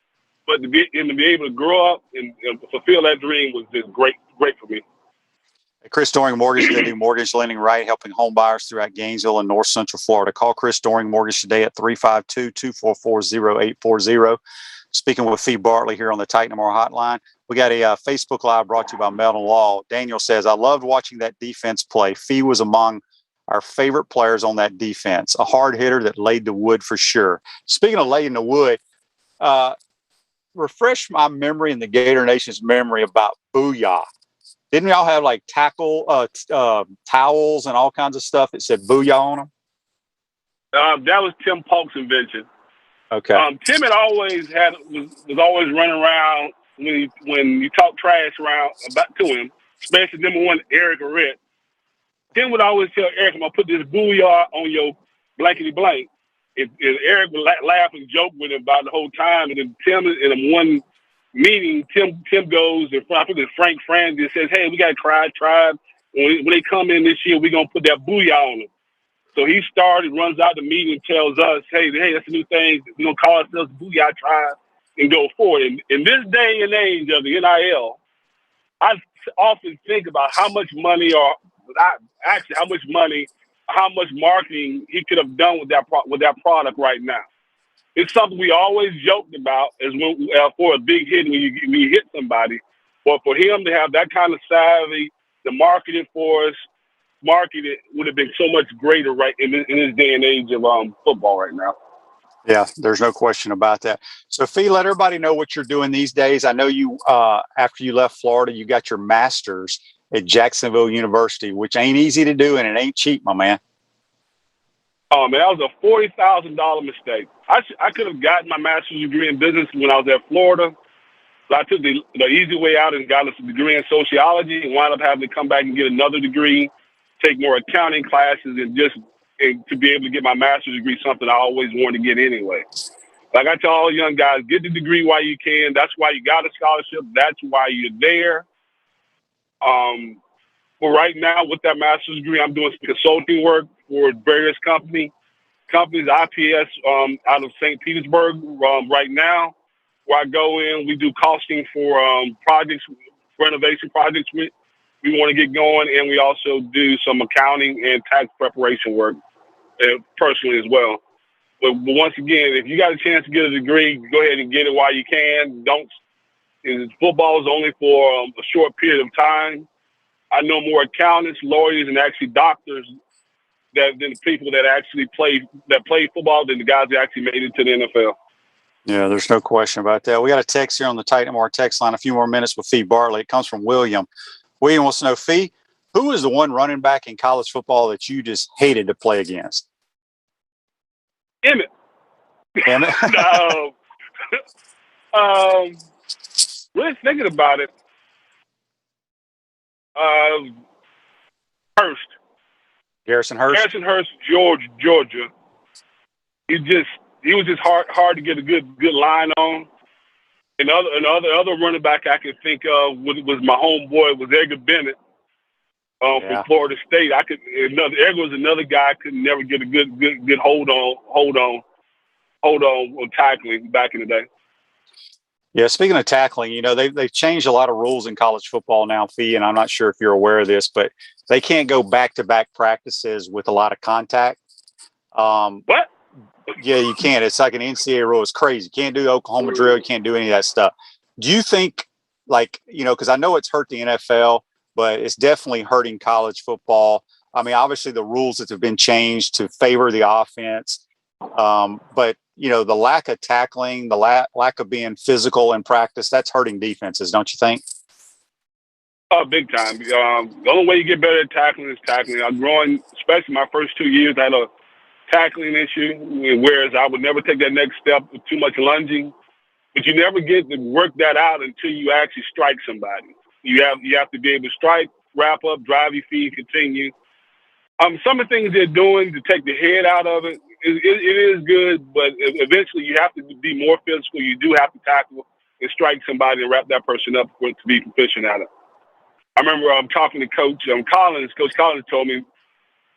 but to be able to grow up and fulfill that dream was just great for me. Chris Doring Mortgage, they do mortgage lending right, helping home buyers throughout Gainesville and North Central Florida. Call Chris Doring Mortgage today at 352-244-0840. Speaking with Fee Bartley here on the Titan Tomorrow Hotline. We got a Facebook Live brought to you by Melton Law. Daniel says, I loved watching that defense play. Fee was among our favorite players on that defense, a hard hitter that laid the wood for sure. Speaking of laying the wood, refresh my memory and the Gator Nation's memory about Booyah. Didn't y'all have like towels and all kinds of stuff that said Booyah on them? That was Tim Polk's invention. Okay. Tim had always was always running around when you talk trash to him, especially number one, Eric Arrett. Tim would always tell Eric, I'm going to put this Booyah on your blankety blank. And Eric would laugh and joke with him about the whole time. And then Tim, in one meeting, Tim goes, and I think it's Frank Franzi, says, hey, we got to tribe. When they come in this year, we're going to put that Booyah on them. So he runs out the meeting and tells us, hey, that's a new thing. We're going to call ourselves Booyah Tribe and go forward. And in this day and age of the NIL, I often think about how much money how much marketing he could have done with that product right now. It's something we always joked about as when for a big hit when you hit somebody, but for him to have that kind of savvy, the marketing for us, marketing would have been so much greater right in this day and age of football right now. Yeah, there's no question about that. So, Fee, let everybody know what you're doing these days. I know you, after you left Florida, you got your master's at Jacksonville University, which ain't easy to do and it ain't cheap, my man. Oh, man, that was a $40,000 mistake. I could have gotten my master's degree in business when I was at Florida. So I took the easy way out and got a degree in sociology and wound up having to come back and get another degree, take more accounting classes, and to be able to get my master's degree, something I always wanted to get anyway. Like I tell all the young guys, get the degree while you can. That's why you got a scholarship. That's why you're there. But right now, with that master's degree, I'm doing some consulting work for various companies, IPS out of St. Petersburg right now, where I go in. We do costing for projects, renovation projects we want to get going, and we also do some accounting and tax preparation work personally as well. But once again, if you got a chance to get a degree, go ahead and get it while you can. Football is only for a short period of time. I know more accountants, lawyers, and actually doctors than the people that actually play football than the guys that actually made it to the NFL. Yeah, there's no question about that. We got a text here on the Titan Tomorrow text line. A few more minutes with Fee Bartley. It comes from William. William wants to know, Fee, who is the one running back in college football that you just hated to play against? Emmett. Emmett? No. Really thinking about it. Garrison Hurst, Georgia. He just he was just hard to get a good line on. And other running back I can think of was my homeboy was Edgar Bennett from Florida State. Edgar was another guy I could never get a good hold on tackling back in the day. Yeah, speaking of tackling, you know, they've changed a lot of rules in college football now, Fee, and I'm not sure if you're aware of this, but they can't go back-to-back practices with a lot of contact. What? Yeah, you can't. It's like an NCAA rule. It's crazy. You can't do the Oklahoma drill. You can't do any of that stuff. Do you think, like, you know, because I know it's hurt the NFL, but it's definitely hurting college football. I mean, obviously the rules that have been changed to favor the offense, but, you know, the lack of tackling, the lack of being physical in practice, that's hurting defenses, don't you think? Oh, big time. The only way you get better at tackling is tackling. I'm growing, especially my first 2 years, I had a tackling issue, whereas I would never take that next step with too much lunging. But you never get to work that out until you actually strike somebody. You have to be able to strike, wrap up, drive your feet, continue. Some of the things they're doing to take the head out of it, it is good, but eventually you have to be more physical. You do have to tackle and strike somebody and wrap that person up to be proficient at it. I remember talking to Coach Collins. Coach Collins told me,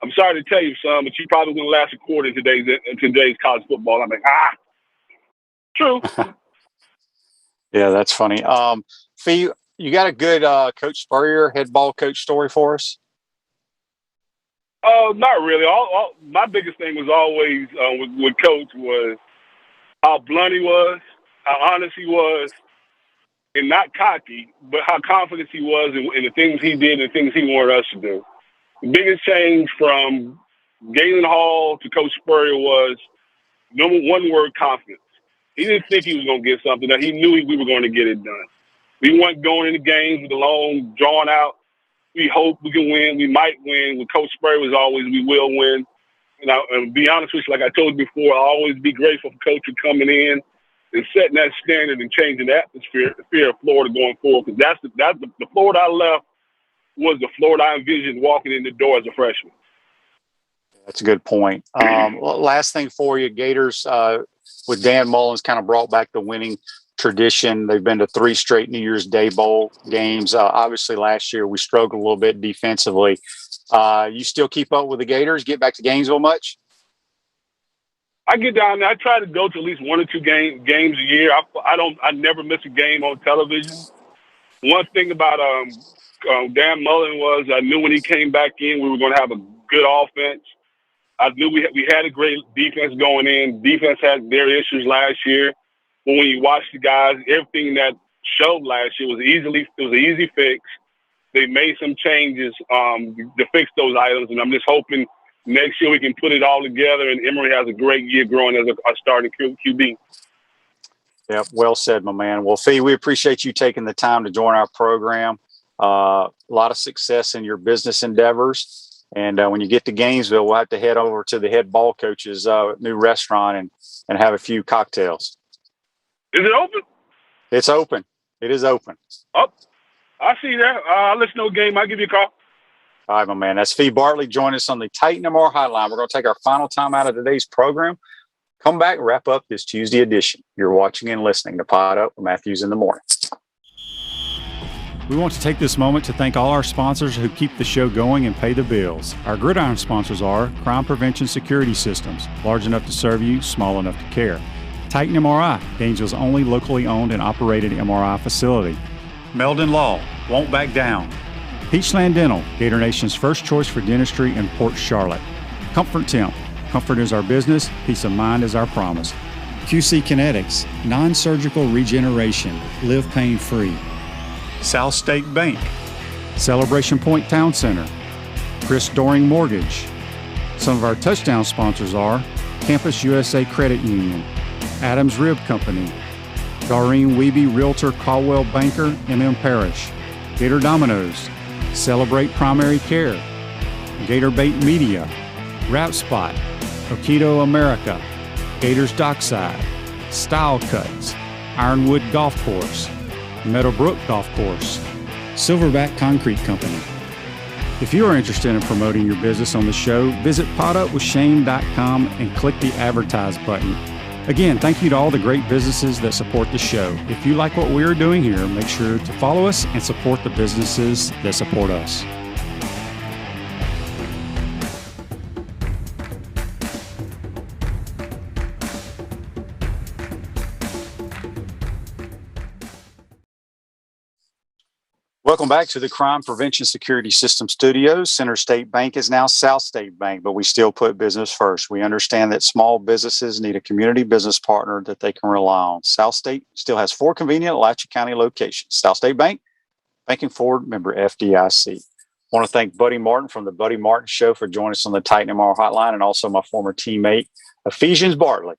"I'm sorry to tell you, son, but you probably wouldn't last a quarter in today's college football." I'm like, true. Yeah, that's funny. Fee, you got a good Coach Spurrier head ball coach story for us? Not really. My biggest thing was always with Coach was how blunt he was, how honest he was, and not cocky, but how confident he was in the things he did and the things he wanted us to do. The biggest change from Galen Hall to Coach Spurrier was one word: confidence. He didn't think he was going to get something done. He knew we were going to get it done. We weren't going into games with a long, drawn out, we hope we can win, we might win. With Coach Spurrier was always, we will win. And be honest with you, like I told you before, I'll always be grateful for Coach for coming in and setting that standard and changing the atmosphere of Florida going forward. Because that's the Florida I left was the Florida I envisioned walking in the door as a freshman. That's a good point. Last thing for you, Gators, with Dan Mullins kind of brought back the winning tradition. They've been to 3 straight New Year's Day Bowl games. Obviously, last year we struggled a little bit defensively. You still keep up with the Gators? Get back to Gainesville much? I get down there. I try to go to at least 1 or 2 games a year. I never miss a game on television. One thing about Dan Mullen was I knew when he came back in we were going to have a good offense. I knew we had a great defense going in. Defense had their issues last year. But when you watch the guys, everything that showed last year was an easy fix. They made some changes to fix those items, and I'm just hoping next year we can put it all together and Emory has a great year growing as a starting QB. Yeah, well said, my man. Well, Fee, we appreciate you taking the time to join our program. A lot of success in your business endeavors. And when you get to Gainesville, we'll have to head over to the head ball coach's new restaurant and have a few cocktails. Is it open? It's open. It is open. Oh, I see you there. I'll let you know game. I'll give you a call. All right, my man. That's Fee Bartley. Join us on the Titan MR Hotline. We're going to take our final time out of today's program. Come back and wrap up this Tuesday edition. You're watching and listening to Pod Up with Matthews in the Morning. We want to take this moment to thank all our sponsors who keep the show going and pay the bills. Our gridiron sponsors are Crime Prevention Security Systems, large enough to serve you, small enough to care. Titan MRI, Gainesville's only locally owned and operated MRI facility. Meldon Law, won't back down. Peachland Dental, Gator Nation's first choice for dentistry in Port Charlotte. Comfort Temp, comfort is our business, peace of mind is our promise. QC Kinetics, non-surgical regeneration, live pain-free. South State Bank, Celebration Point Town Center, Chris Doring Mortgage. Some of our touchdown sponsors are Campus USA Credit Union, Adams Rib Company, Doreen Wiebe Realtor Caldwell Banker, MM Parish, Gator Dominoes, Celebrate Primary Care, Gator Bait Media, Wrap Spot, Okido America, Gators Dockside, Style Cuts, Ironwood Golf Course, Meadowbrook Golf Course, Silverback Concrete Company. If you are interested in promoting your business on the show, visit podupwithshane.com and click the advertise button. Again, thank you to all the great businesses that support the show. If you like what we are doing here, make sure to follow us and support the businesses that support us. Welcome back to the Crime Prevention Security System Studios. Center State Bank is now South State Bank, but we still put business first. We understand that small businesses need a community business partner that they can rely on. South State still has 4 convenient Alachua County locations. South State Bank, banking forward, member FDIC. I want to thank Buddy Martin from the Buddy Martin Show for joining us on the Titan MR hotline, and also my former teammate, Ephesians Bartley.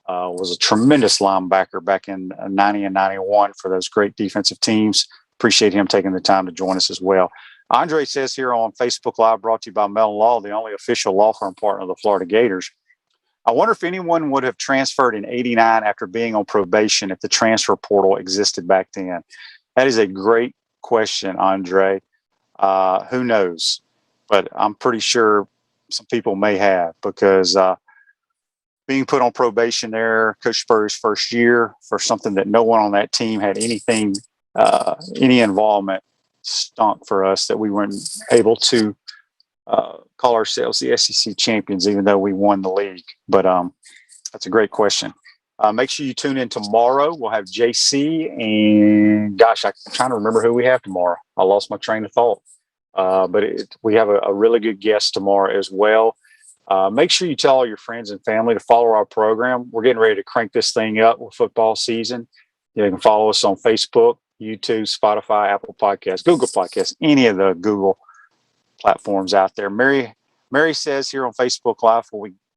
Was a tremendous linebacker back in 90 and 91 for those great defensive teams. Appreciate him taking the time to join us as well. Andre says here on Facebook Live, brought to you by Mellon Law, the only official law firm partner of the Florida Gators. I wonder if anyone would have transferred in '89 after being on probation if the transfer portal existed back then. That is a great question, Andre. Who knows? But I'm pretty sure some people may have, because being put on probation there, Coach Spurrier's first year, for something that no one on that team had any involvement, stunk for us that we weren't able to call ourselves the SEC champions, even though we won the league. But that's a great question. Make sure you tune in tomorrow. We'll have JC, and gosh, I'm trying to remember who we have tomorrow. I lost my train of thought. But we have a really good guest tomorrow as well. Make sure you tell all your friends and family to follow our program. We're getting ready to crank this thing up with football season. You can follow us on Facebook, YouTube, Spotify, Apple Podcasts, Google Podcasts, any of the Google platforms out there. Mary says here on Facebook Live,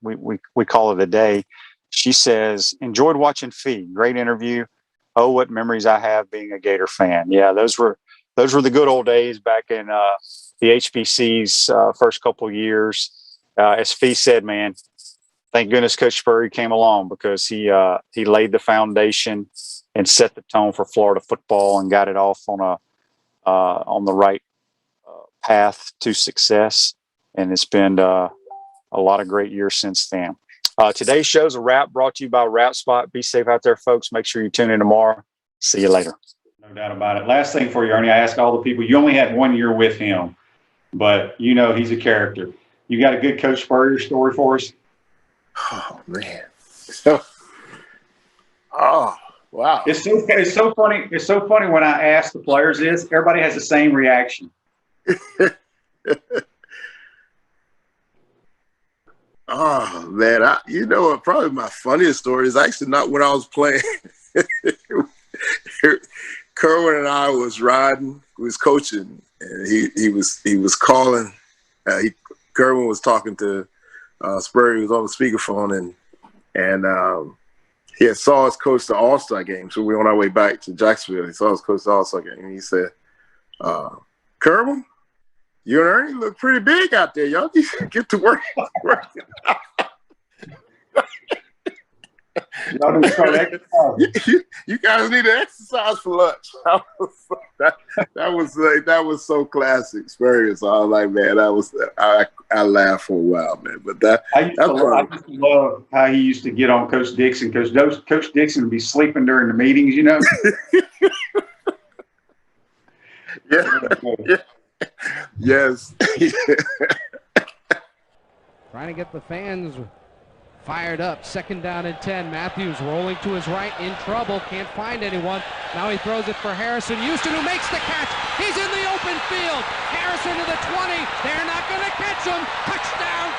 we call it a day. She says, enjoyed watching Fee. Great interview. Oh, what memories I have being a Gator fan. Yeah, those were the good old days back in the HBC's first couple of years. As Fee said, man, thank goodness Coach Spurrier came along, because he laid the foundation and set the tone for Florida football and got it off on the right path to success. And it's been a lot of great years since then. Today's show's a wrap, brought to you by Wrap Spot. Be safe out there, folks. Make sure you tune in tomorrow. See you later. No doubt about it. Last thing for you, Ernie, I ask all the people, you only had 1 year with him, but you know he's a character. You got a good Coach Spurrier story for us? Oh, man. Oh, wow. It's so funny. It's so funny when I ask the players this, everybody has the same reaction. Oh, man. You know what? Probably my funniest story is actually not when I was playing. Kerwin and I was riding, we was coaching, and he was calling. Kerwin was talking to Spurrier. He was on the speakerphone, and he had saw us coach the All-Star game. So we were on our way back to Jacksonville. He saw us coach the All-Star game, and he said, Kerwin, you and Ernie look pretty big out there. Y'all need to get to work. You guys need to exercise for lunch. That was so classic experience. So I was like, man, I laughed for a while, man. But I used to love how he used to get on Coach Dixon, because Coach Dixon would be sleeping during the meetings, you know. Yeah. Yes. Trying to get the fans fired up. 2nd down and 10. Matthews rolling to his right, in trouble, can't find anyone. Now he throws it for Harrison Houston, who makes the catch. He's in the open field. Harrison to the 20. They're not going to catch him. Touchdown,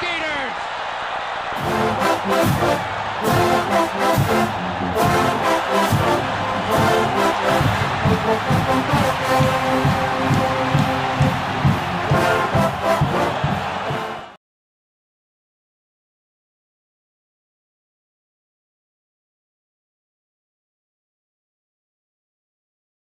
Gators!